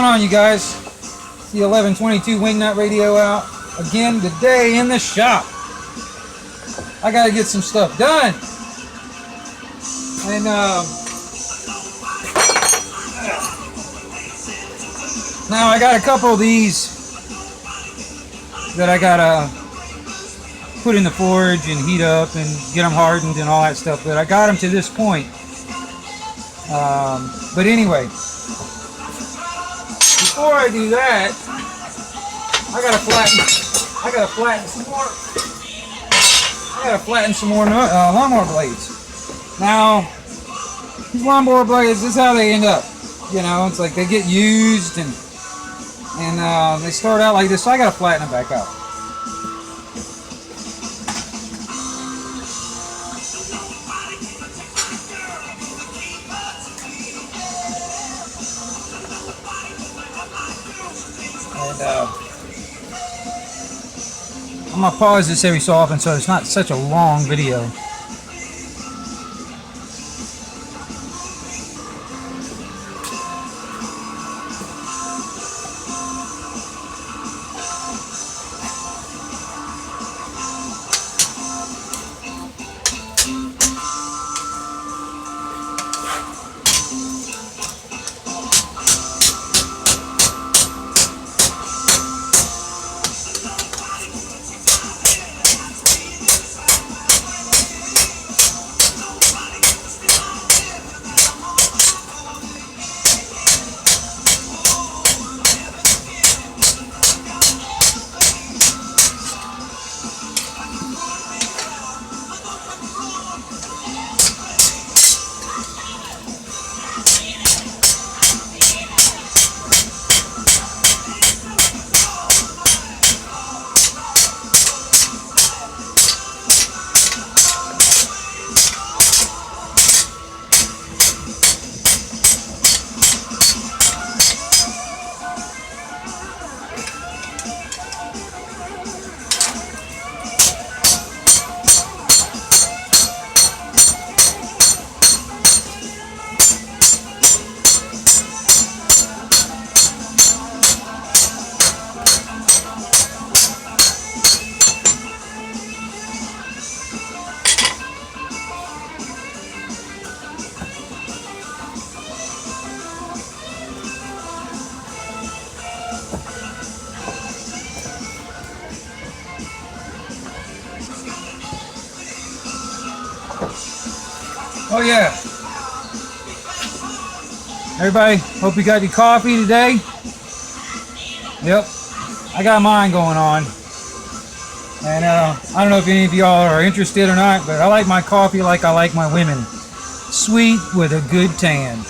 on, you guys? It's the 1122 Wingnut Radio out again today in the shop. I gotta get some stuff done. And now I got a couple of these that I gotta put in the forge and heat up and get them hardened and all that stuff. But I got them to this point. But anyway, before I do that, I gotta flatten some more lawnmower blades. Now, these lawnmower blades, this is how they end up. You know, it's like they get used and they start out like this, so I gotta flatten them back out. I'm gonna pause this every so often so it's not such a long video. Oh yeah. Everybody, hope you got your coffee today. Yep, I got mine going on. And I don't know if any of y'all are interested or not, but I like my coffee like I like my women. Sweet with a good tan.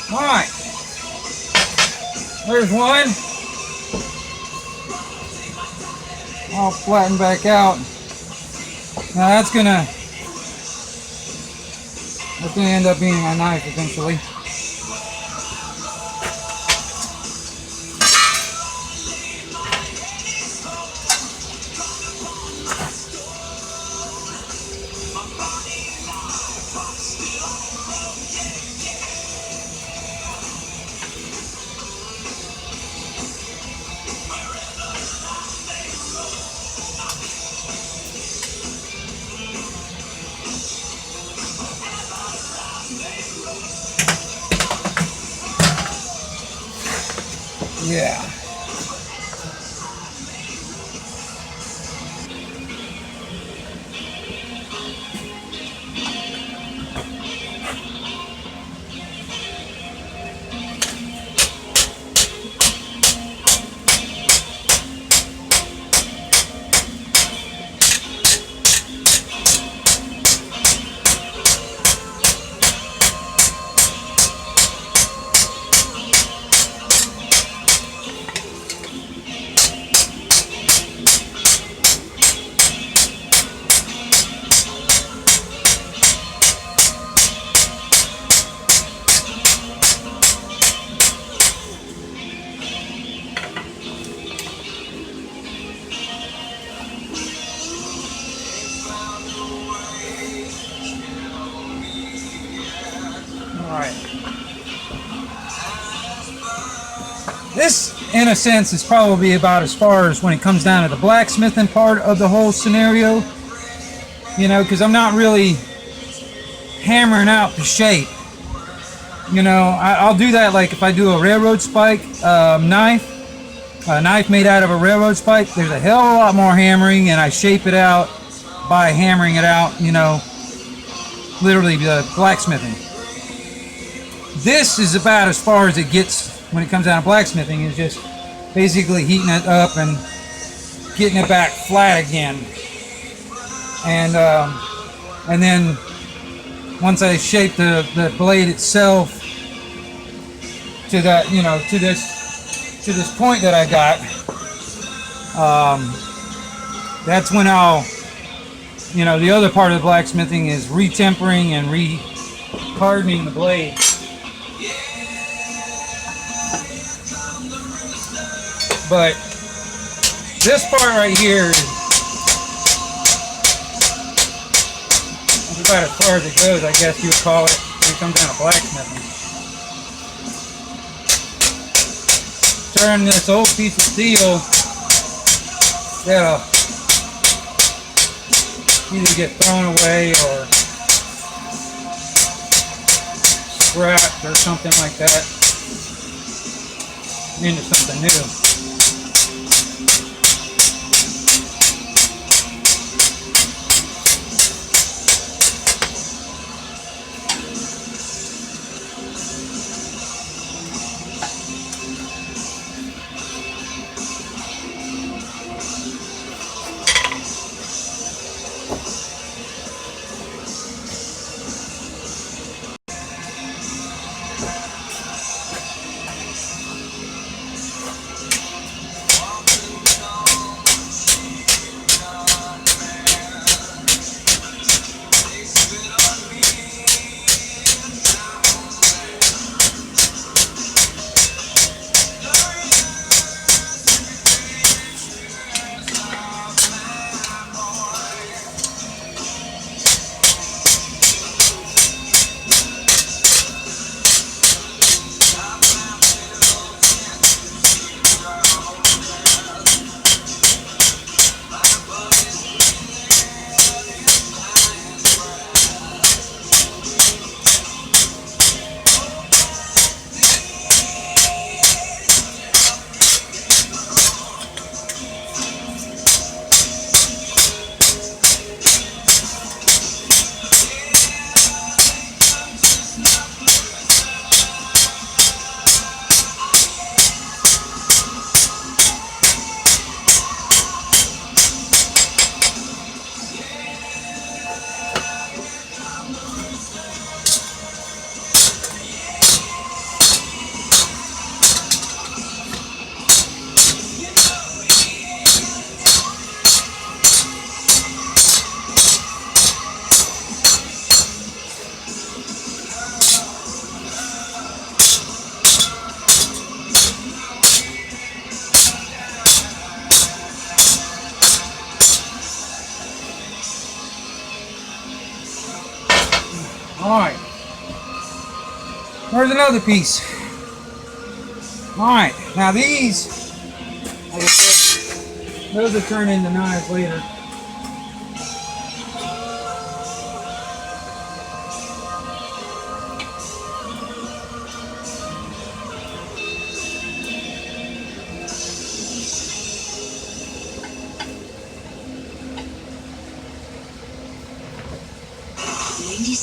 Alright. There's one. I'll flatten back out. Now that's gonna end up being my knife eventually. Yeah. This, in a sense, is probably about as far as when it comes down to the blacksmithing part of the whole scenario. You know, because I'm not really hammering out the shape. You know, I'll do that like if I do a railroad spike knife, a knife made out of a railroad spike. There's a hell of a lot more hammering, and I shape it out by hammering it out, you know, literally blacksmithing. This is about as far as it gets when it comes down to blacksmithing, is just basically heating it up and getting it back flat again. And then once I shape the blade itself to that, you know, to this point that I got, that's when I'll, you know, the other part of the blacksmithing is retempering and hardening the blade. But this part right here is about as far as it goes, I guess you would call it, when it comes down to blacksmithing. Turn this old piece of steel that'll either get thrown away or scrapped or something like that into something new. Alright. There's another piece. Alright, now these, like I said, those will turn into knives later.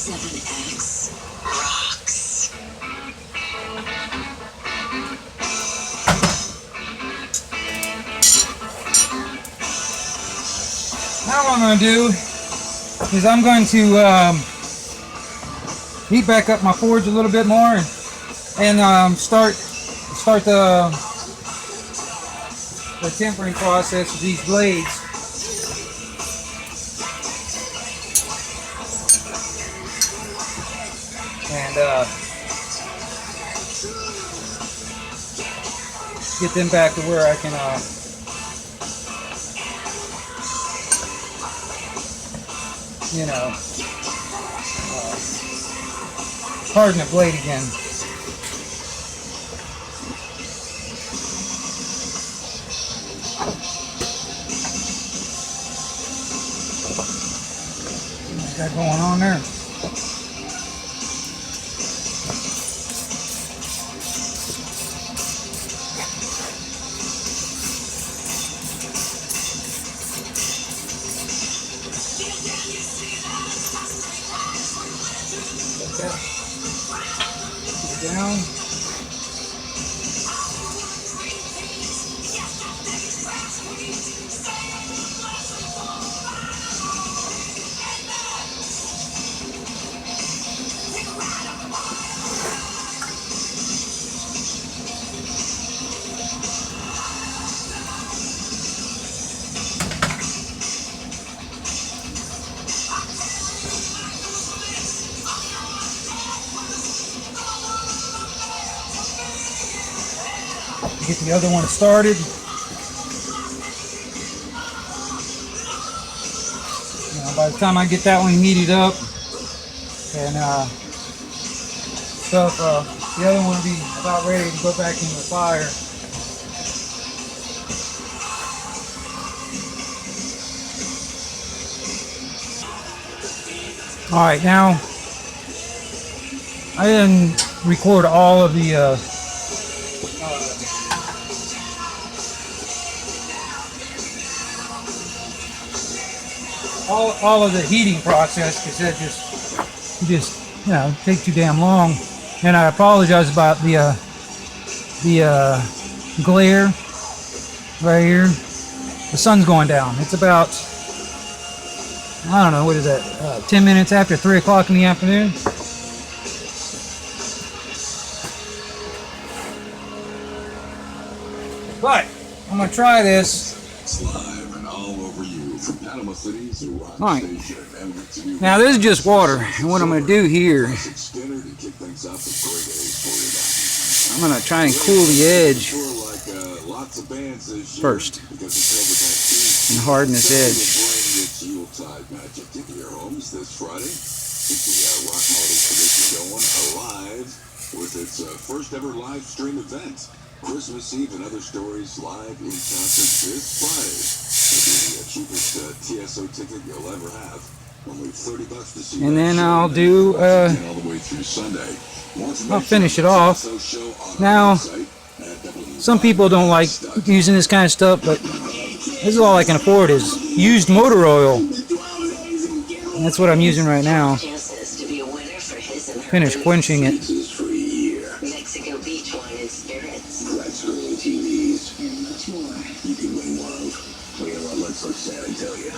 X rocks. Now what I'm going to do is I'm going to heat back up my forge a little bit more and start the tempering process of these blades. And get them back to where I can harden the blade again. What's that going on there? Down. Get the other one started. By the time I get that one heated up and stuff, the other one will be about ready to go back in the fire. All right, now I didn't record all of the all of the heating process, because that just take too damn long. And I apologize about the glare right here. The sun's going down. It's about, I don't know, what is that, 10 minutes after 3 o'clock in the afternoon. But I'm gonna try this. Alright, now this is just water, and what I'm going to do here, I'm going to try and cool the edge first and harden this edge. With its first ever live stream event, Christmas Eve and Other Stories live in concert this Friday. The cheapest TSO ticket you'll ever have. Only $30 to see. And then I'll do all the way through Sunday. I'll finish it off. Now, some people don't like using this kind of stuff, but this is all I can afford is used motor oil. And that's what I'm using right now. Finish quenching it. Mexico Beach wine and spirits. Flat screen TVs and much more. You can win love. Let's let Santa tell you.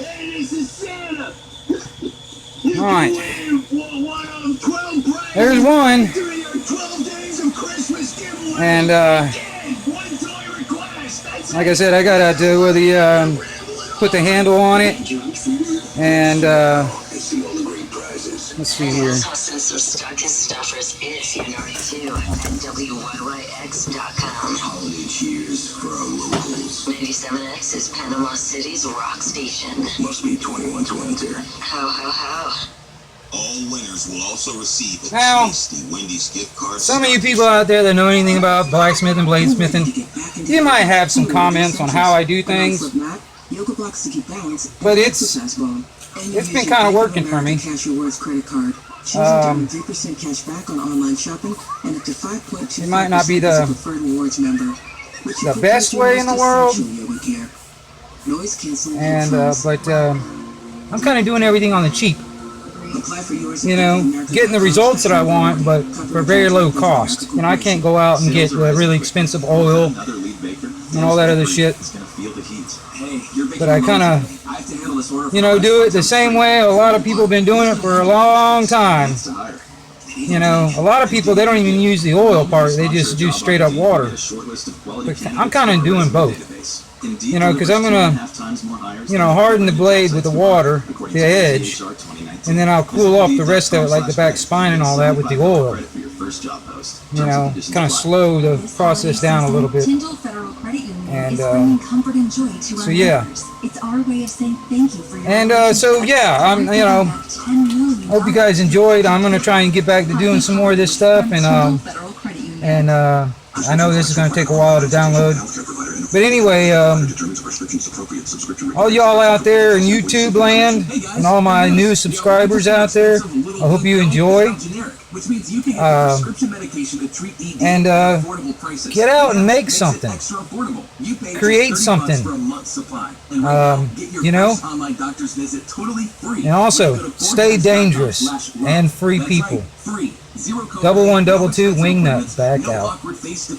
Hey, this is Santa. Alright. There's one. And like I said, I gotta do the put the handle on it. And let's see here. Holiday cheers for our locals. 97X is Panama City's rock station. Must be 21 to enter. Ho, ho, ho. All winners will also receive a Now, tasty Wendy's gift card. some of you people out there that know anything about blacksmithing, bladesmithing, you might have some comments on how I do things, but it's been kind of working for me. It might not be the best way in the world, and but I'm kind of doing everything on the cheap. You know, getting the results that I want, but for very low cost. You know, I can't go out and get really expensive oil and all that other shit. But I kind of, you know, do it the same way a lot of people have been doing it for a long time. You know, a lot of people, they don't even use the oil part. They just do straight up water. But I'm kind of doing both. You know, because I'm going to, you know, harden the blade with the water, the edge, and then I'll cool off the rest of it, like the back spine and all that, with the oil. You know, kind of slow the process down a little bit. And so yeah. And so yeah, I'm, you know, hope you guys enjoyed. I'm going to try and get back to doing some more of this stuff, and I know this is going to take a while to download. But anyway, all y'all out there in YouTube land and all my new subscribers out there, I hope you enjoy. And get out and make something. Create something. You know? And also, stay dangerous and free people. 1122 Wingnut back out.